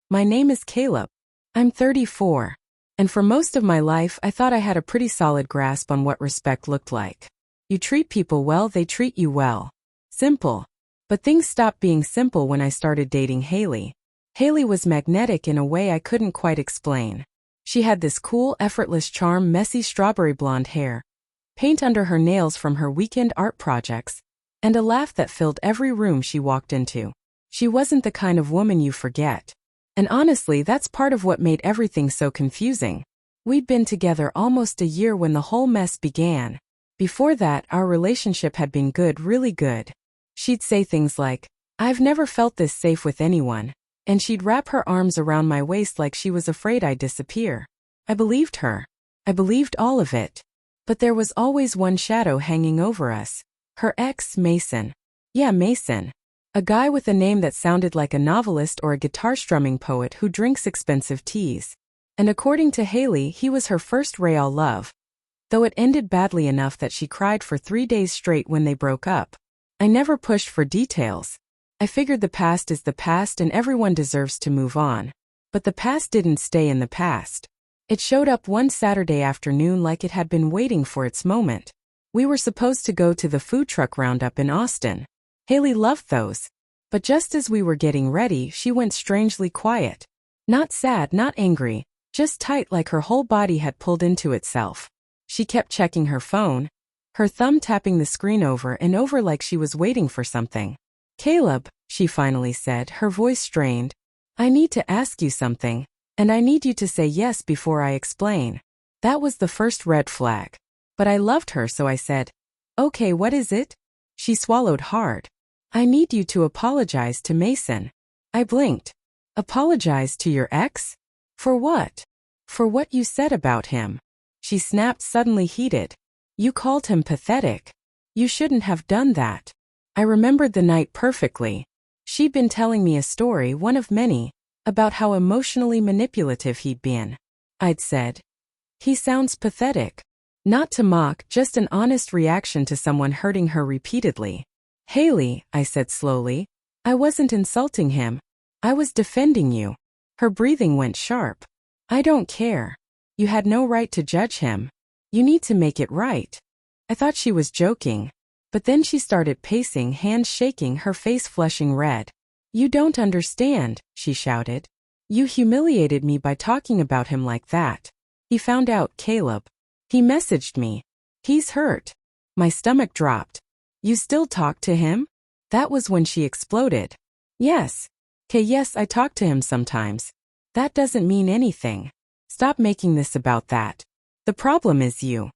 My name is Caleb. I'm 34. And for most of my life I thought I had a pretty solid grasp on what respect looked like. You treat people well, they treat you well. Simple. But things stopped being simple when I started dating Haley. Haley was magnetic in a way I couldn't quite explain. She had this cool, effortless charm, messy strawberry blonde hair, paint under her nails from her weekend art projects, and a laugh that filled every room she walked into. She wasn't the kind of woman you forget. And honestly, that's part of what made everything so confusing. We'd been together almost a year when the whole mess began. Before that, our relationship had been good, really good. She'd say things like, "I've never felt this safe with anyone," and she'd wrap her arms around my waist like she was afraid I'd disappear. I believed her. I believed all of it. But there was always one shadow hanging over us. Her ex, Mason. Yeah, Mason. A guy with a name that sounded like a novelist or a guitar-strumming poet who drinks expensive teas. And according to Haley, he was her first real love. Though it ended badly enough that she cried for 3 days straight when they broke up. I never pushed for details. I figured the past is the past and everyone deserves to move on. But the past didn't stay in the past. It showed up one Saturday afternoon like it had been waiting for its moment. We were supposed to go to the food truck roundup in Austin. Haley loved those. But just as we were getting ready, she went strangely quiet. Not sad, not angry, just tight like her whole body had pulled into itself. She kept checking her phone, her thumb tapping the screen over and over like she was waiting for something. "Caleb," she finally said, her voice strained, "I need to ask you something, and I need you to say yes before I explain." That was the first red flag. But I loved her, so I said, "Okay, what is it?" She swallowed hard. "I need you to apologize to Mason." I blinked. "Apologize to your ex? For what?" "For what you said about him." She snapped, suddenly heated. "You called him pathetic. You shouldn't have done that." I remembered the night perfectly. She'd been telling me a story, one of many, about how emotionally manipulative he'd been. I'd said, "He sounds pathetic." Not to mock, just an honest reaction to someone hurting her repeatedly. "Haley," I said slowly, "I wasn't insulting him. I was defending you." Her breathing went sharp. "I don't care. You had no right to judge him. You need to make it right." I thought she was joking. But then she started pacing, hands shaking, her face flushing red. "You don't understand," she shouted. "You humiliated me by talking about him like that. He found out, Caleb. He messaged me. He's hurt." My stomach dropped. "You still talk to him?" That was when she exploded. "Yes. Yes, I talk to him sometimes. That doesn't mean anything. Stop making this about that. The problem is you."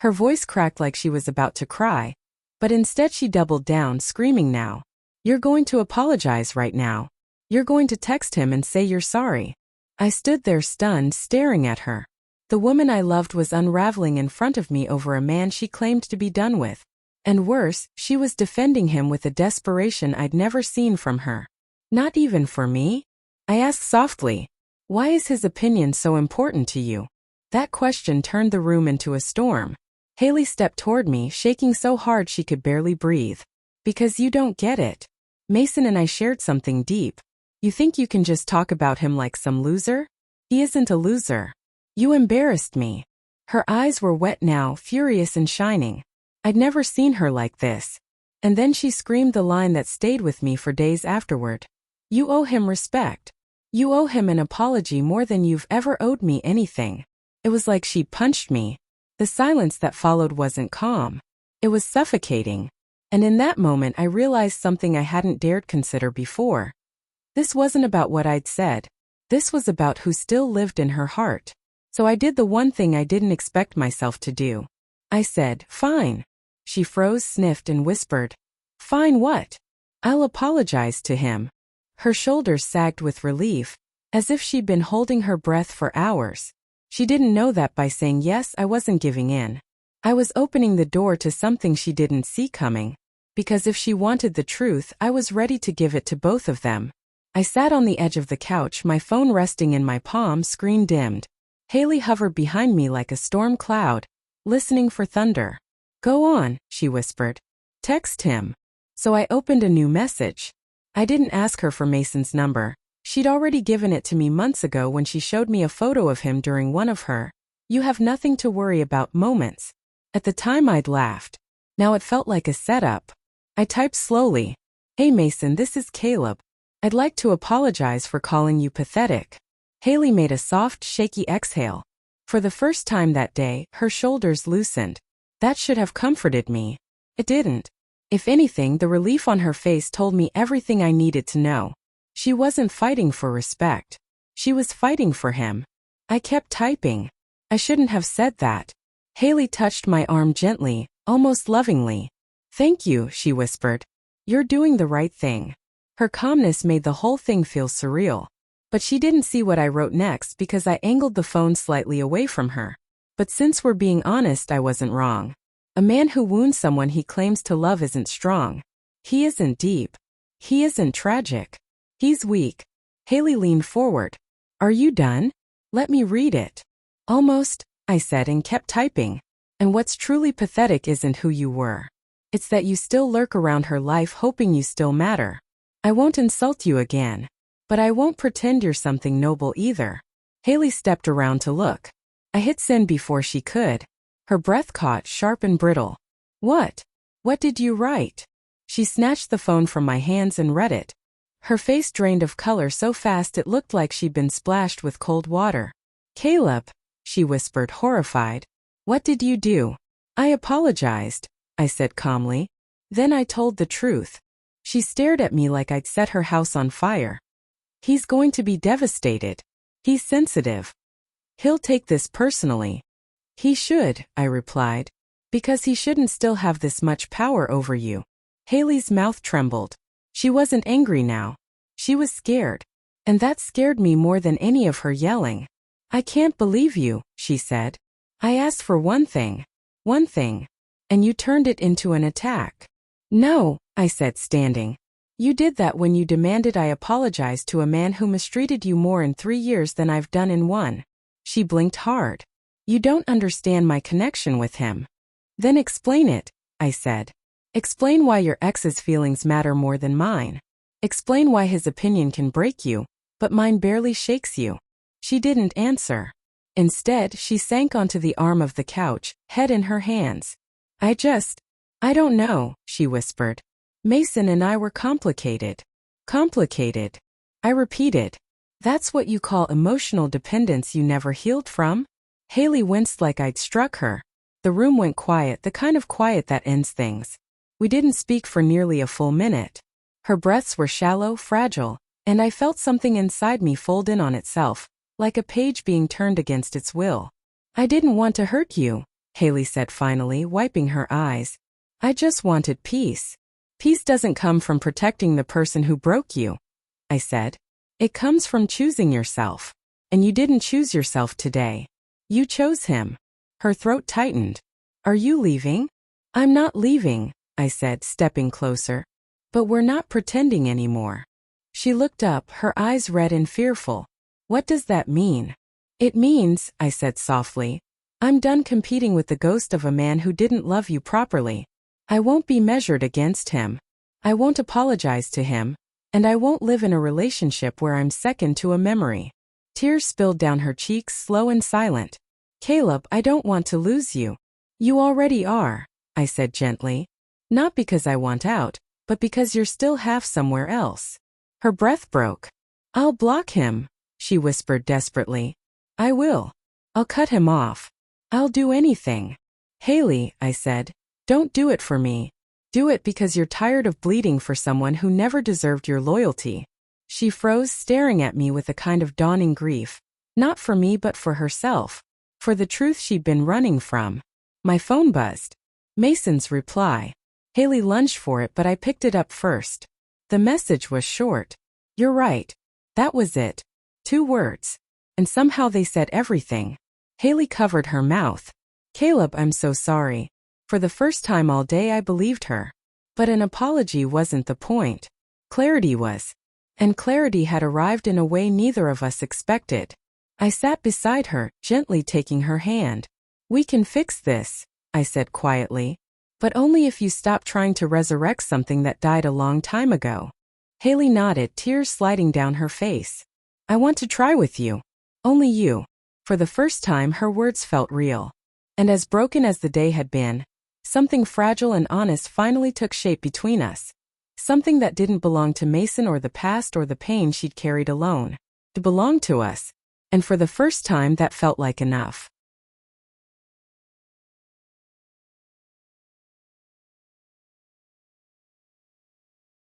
Her voice cracked like she was about to cry, but instead she doubled down, screaming now. "You're going to apologize right now. You're going to text him and say you're sorry." I stood there stunned, staring at her. The woman I loved was unraveling in front of me over a man she claimed to be done with. And worse, she was defending him with a desperation I'd never seen from her. "Not even for me?" I asked softly. "Why is his opinion so important to you?" That question turned the room into a storm. Haley stepped toward me, shaking so hard she could barely breathe. "Because you don't get it. Mason and I shared something deep. You think you can just talk about him like some loser? He isn't a loser. You embarrassed me." Her eyes were wet now, furious and shining. I'd never seen her like this. And then she screamed the line that stayed with me for days afterward. "You owe him respect. You owe him an apology more than you've ever owed me anything." It was like she punched me. The silence that followed wasn't calm. It was suffocating. And in that moment I realized something I hadn't dared consider before. This wasn't about what I'd said. This was about who still lived in her heart. So I did the one thing I didn't expect myself to do. I said, "Fine." She froze, sniffed, and whispered, "Fine what?" "I'll apologize to him." Her shoulders sagged with relief, as if she'd been holding her breath for hours. She didn't know that by saying yes, I wasn't giving in. I was opening the door to something she didn't see coming. Because if she wanted the truth, I was ready to give it to both of them. I sat on the edge of the couch, my phone resting in my palm, screen dimmed. Haley hovered behind me like a storm cloud, listening for thunder. "Go on," she whispered. "Text him." So I opened a new message. I didn't ask her for Mason's number. She'd already given it to me months ago when she showed me a photo of him during one of her "you have nothing to worry about" moments. At the time I'd laughed. Now it felt like a setup. I typed slowly. "Hey Mason, this is Caleb. I'd like to apologize for calling you pathetic." Haley made a soft, shaky exhale. For the first time that day, her shoulders loosened. That should have comforted me. It didn't. If anything, the relief on her face told me everything I needed to know. She wasn't fighting for respect. She was fighting for him. I kept typing. I shouldn't have said that. Haley touched my arm gently, almost lovingly. "Thank you," she whispered. "You're doing the right thing." Her calmness made the whole thing feel surreal. But she didn't see what I wrote next because I angled the phone slightly away from her. But since we're being honest, I wasn't wrong. A man who wounds someone he claims to love isn't strong. He isn't deep. He isn't tragic. He's weak. Haley leaned forward. "Are you done? Let me read it." "Almost," I said and kept typing. "And what's truly pathetic isn't who you were. It's that you still lurk around her life hoping you still matter. I won't insult you again. But I won't pretend you're something noble either." Haley stepped around to look. I hit send before she could. Her breath caught, sharp and brittle. "What? What did you write?" She snatched the phone from my hands and read it. Her face drained of color so fast it looked like she'd been splashed with cold water. "Caleb," she whispered, horrified. "What did you do?" "I apologized," I said calmly. Then I told the truth. She stared at me like I'd set her house on fire. "He's going to be devastated. He's sensitive. He'll take this personally." "He should," I replied. "Because he shouldn't still have this much power over you." Haley's mouth trembled. She wasn't angry now. She was scared. And that scared me more than any of her yelling. "I can't believe you," she said. "I asked for one thing. One thing. And you turned it into an attack." "No," I said, standing. "You did that when you demanded I apologize to a man who mistreated you more in 3 years than I've done in 1. She blinked hard. "You don't understand my connection with him." "Then explain it," I said. "Explain why your ex's feelings matter more than mine. Explain why his opinion can break you, but mine barely shakes you." She didn't answer. Instead, she sank onto the arm of the couch, head in her hands. I don't know," she whispered. "Mason and I were complicated." "Complicated," I repeated. "That's what you call emotional dependence you never healed from?" Haley winced like I'd struck her. The room went quiet, the kind of quiet that ends things. We didn't speak for nearly a full minute. Her breaths were shallow, fragile, and I felt something inside me fold in on itself, like a page being turned against its will. "I didn't want to hurt you," Haley said finally, wiping her eyes. "I just wanted peace." "Peace doesn't come from protecting the person who broke you," I said. "It comes from choosing yourself. And you didn't choose yourself today. You chose him." Her throat tightened. "Are you leaving?" "I'm not leaving," I said, stepping closer. "But we're not pretending anymore." She looked up, her eyes red and fearful. "What does that mean?" "It means," I said softly, "I'm done competing with the ghost of a man who didn't love you properly. I won't be measured against him. I won't apologize to him. And I won't live in a relationship where I'm second to a memory." Tears spilled down her cheeks, slow and silent. "Caleb, I don't want to lose you." "You already are," I said gently. "Not because I want out, but because you're still half somewhere else." Her breath broke. "I'll block him," she whispered desperately. "I will. I'll cut him off. I'll do anything." "Haley," I said, "don't do it for me. Do it because you're tired of bleeding for someone who never deserved your loyalty." She froze, staring at me with a kind of dawning grief. Not for me but for herself. For the truth she'd been running from. My phone buzzed. Mason's reply. Haley lunged for it, but I picked it up first. The message was short. "You're right." That was it. 2 words. And somehow they said everything. Haley covered her mouth. "Caleb, I'm so sorry." For the first time all day I believed her. But an apology wasn't the point. Clarity was. And clarity had arrived in a way neither of us expected. I sat beside her, gently taking her hand. "We can fix this," I said quietly. "But only if you stop trying to resurrect something that died a long time ago." Haley nodded, tears sliding down her face. I want to try with you. Only you. For the first time, her words felt real. And as broken as the day had been, something fragile and honest finally took shape between us. Something that didn't belong to Mason or the past or the pain she'd carried alone. It belonged to us. And for the first time, that felt like enough.